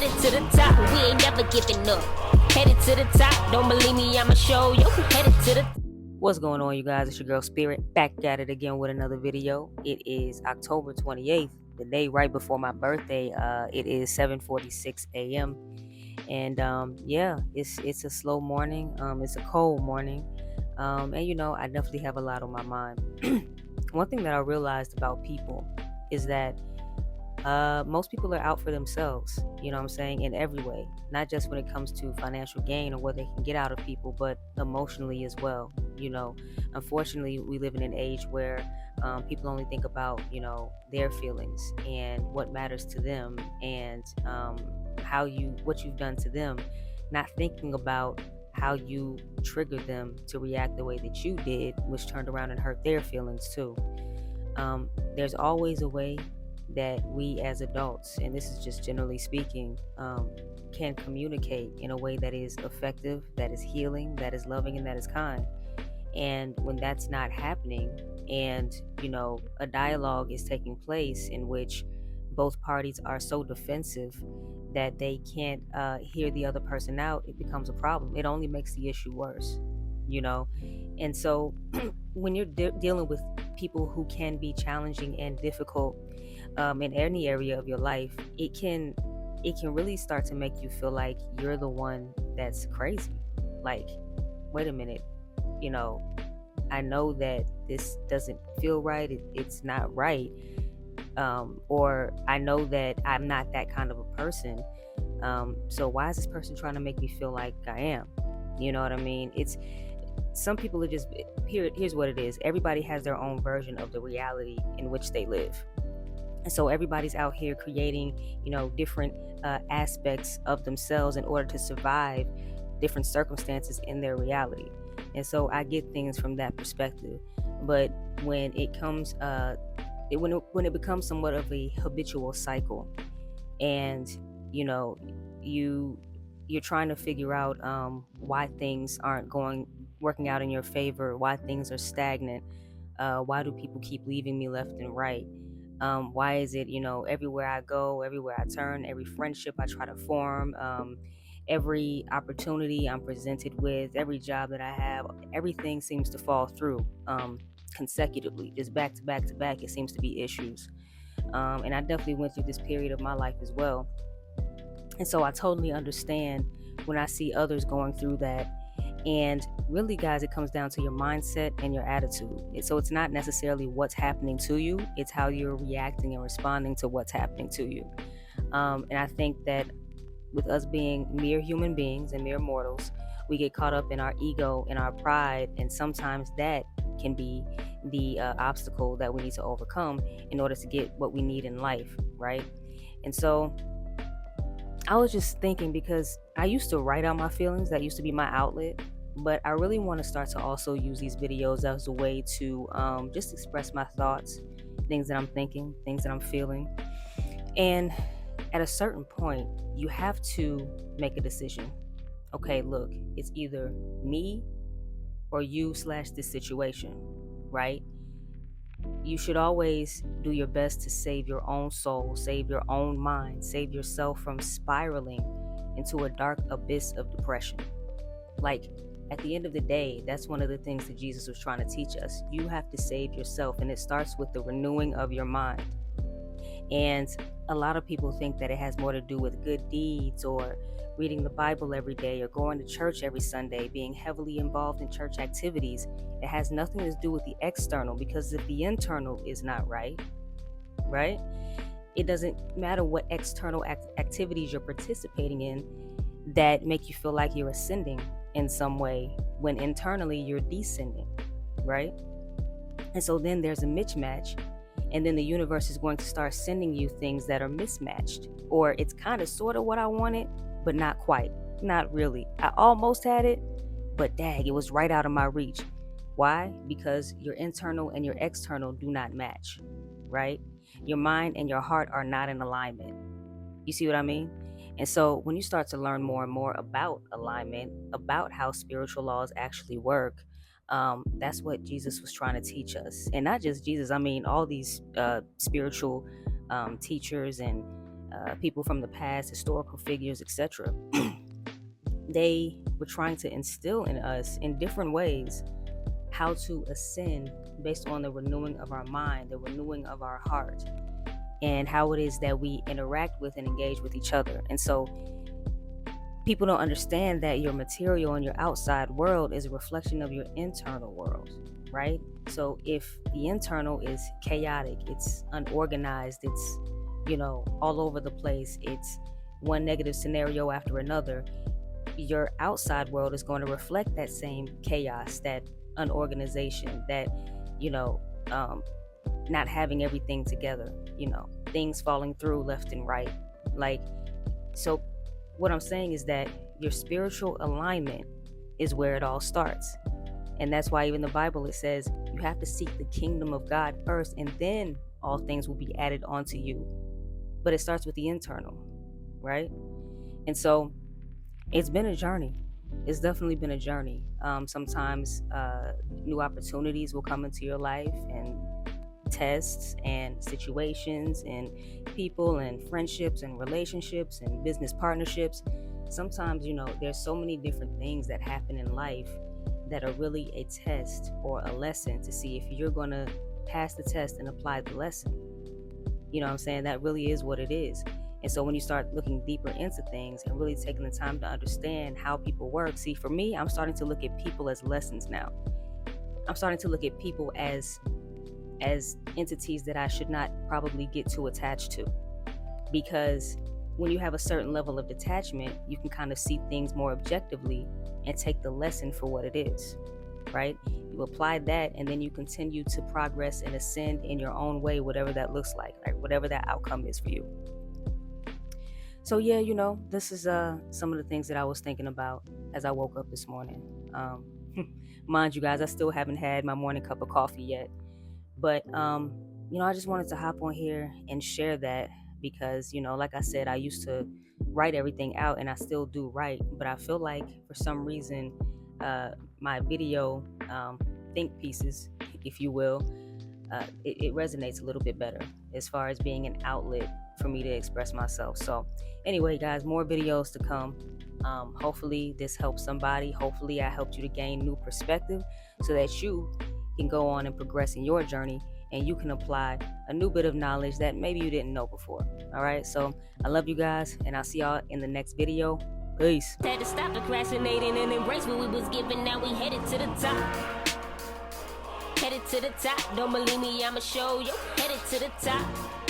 headed to the top, we ain't never giving up. Headed to the top, don't believe me, I'ma show you. Headed to the. What's going on, you guys? It's your girl Spirit, back at it again with another video. It is October 28th, the day right before my birthday. It is 7:46 a.m. And yeah, it's a slow morning. It's a cold morning. And I definitely have a lot on my mind. One thing that I realized about people is that most people are out for themselves, you know what I'm saying, in every way, not just when it comes to financial gain or what they can get out of people, but emotionally as well. Unfortunately, we live in an age where people only think about, their feelings and what matters to them, and what you've done to them, not thinking about how you triggered them to react the way that you did, which turned around and hurt their feelings too. There's always a way that we as adults, and this is just generally speaking, can communicate in a way that is effective, that is healing, that is loving, and that is kind. And when that's not happening, and a dialogue is taking place in which both parties are so defensive that they can't hear the other person out, it becomes a problem. It only makes the issue worse. And so when you're dealing with people who can be challenging and difficult in any area of your life, it can really start to make you feel like you're the one that's crazy. Like, wait a minute, I know that this doesn't feel right, it's not right, or I know that I'm not that kind of a person, so why is this person trying to make me feel like I am? You know what I mean? Some people are just, here's what it is. Everybody has their own version of the reality in which they live. And so everybody's out here creating, different aspects of themselves in order to survive different circumstances in their reality. And so I get things from that perspective. But when it comes, when it becomes somewhat of a habitual cycle, and you're trying to figure out why things aren't working out in your favor, why things are stagnant, why do people keep leaving me left and right? Why is it, everywhere I go, everywhere I turn, every friendship I try to form, every opportunity I'm presented with, every job that I have, everything seems to fall through consecutively, just back to back to back. It seems to be issues. And I definitely went through this period of my life as well. And so I totally understand when I see others going through that. And really, guys, it comes down to your mindset and your attitude. So it's not necessarily what's happening to you, it's how you're reacting and responding to what's happening to you. And I think that with us being mere human beings and mere mortals, we get caught up in our ego and our pride, and sometimes that can be the obstacle that we need to overcome in order to get what we need in life, right? And so I was just thinking, because I used to write out my feelings, that used to be my outlet, but I really want to start to also use these videos as a way to just express my thoughts, things that I'm thinking, things that I'm feeling. And at a certain point, you have to make a decision. Okay, look, it's either me or you / this situation, right? You should always do your best to save your own soul, save your own mind, save yourself from spiraling into a dark abyss of depression. Like, at the end of the day, that's one of the things that Jesus was trying to teach us. You have to save yourself, and it starts with the renewing of your mind. And a lot of people think that it has more to do with good deeds, or reading the Bible every day, or going to church every Sunday, being heavily involved in church activities. It has nothing to do with the external, because if the internal is not right, it doesn't matter what external activities you're participating in that make you feel like you're ascending in some way, when internally you're descending, right? And so then there's a mismatch, and then the universe is going to start sending you things that are mismatched, or it's kind of sort of what I wanted, but not quite, not really. I almost had it, but dag, it was right out of my reach. Why? Because your internal and your external do not match, right? Your mind and your heart are not in alignment. You see what I mean? And so when you start to learn more and more about alignment, about how spiritual laws actually work, that's what Jesus was trying to teach us. And not just Jesus, I mean all these spiritual teachers and people from the past, historical figures, etc. They were trying to instill in us in different ways how to ascend based on the renewing of our mind, the renewing of our heart, and how it is that we interact with and engage with each other. And so people don't understand that your material and your outside world is a reflection of your internal world, right? So if the internal is chaotic, it's unorganized, it's, all over the place, it's one negative scenario after another, your outside world is going to reflect that same chaos, that unorganization, that, not having everything together, things falling through left and right. So what I'm saying is that your spiritual alignment is where it all starts. And that's why even the Bible, it says you have to seek the kingdom of God first, and then all things will be added onto you. But it starts with the internal, right? And so it's been a journey. It's definitely been a journey. Sometimes new opportunities will come into your life, and tests and situations and people and friendships and relationships and business partnerships. Sometimes, there's so many different things that happen in life that are really a test or a lesson to see if you're going to pass the test and apply the lesson. You know what I'm saying? That really is what it is. And so when you start looking deeper into things and really taking the time to understand how people work, see, for me, I'm starting to look at people as lessons now. I'm starting to look at people as entities that I should not probably get too attached to. Because when you have a certain level of detachment, you can kind of see things more objectively and take the lesson for what it is, right? You apply that, and then you continue to progress and ascend in your own way, whatever that looks like whatever that outcome is for you. So yeah, this is some of the things that I was thinking about as I woke up this morning. Mind you guys, I still haven't had my morning cup of coffee yet. But, I just wanted to hop on here and share that because, like I said, I used to write everything out, and I still do write. But I feel like for some reason, my video think pieces, if you will, it resonates a little bit better as far as being an outlet for me to express myself. So anyway, guys, more videos to come. Hopefully this helps somebody. Hopefully I helped you to gain new perspective so that you can go on and progress in your journey, and you can apply a new bit of knowledge that maybe you didn't know before. All right, so I love you guys, and I'll see y'all in the next video. Peace. Had to stop procrastinating and embrace what we was given. Now we headed to the top. Headed to the top. Don't believe me, I'ma show you. Headed to the top.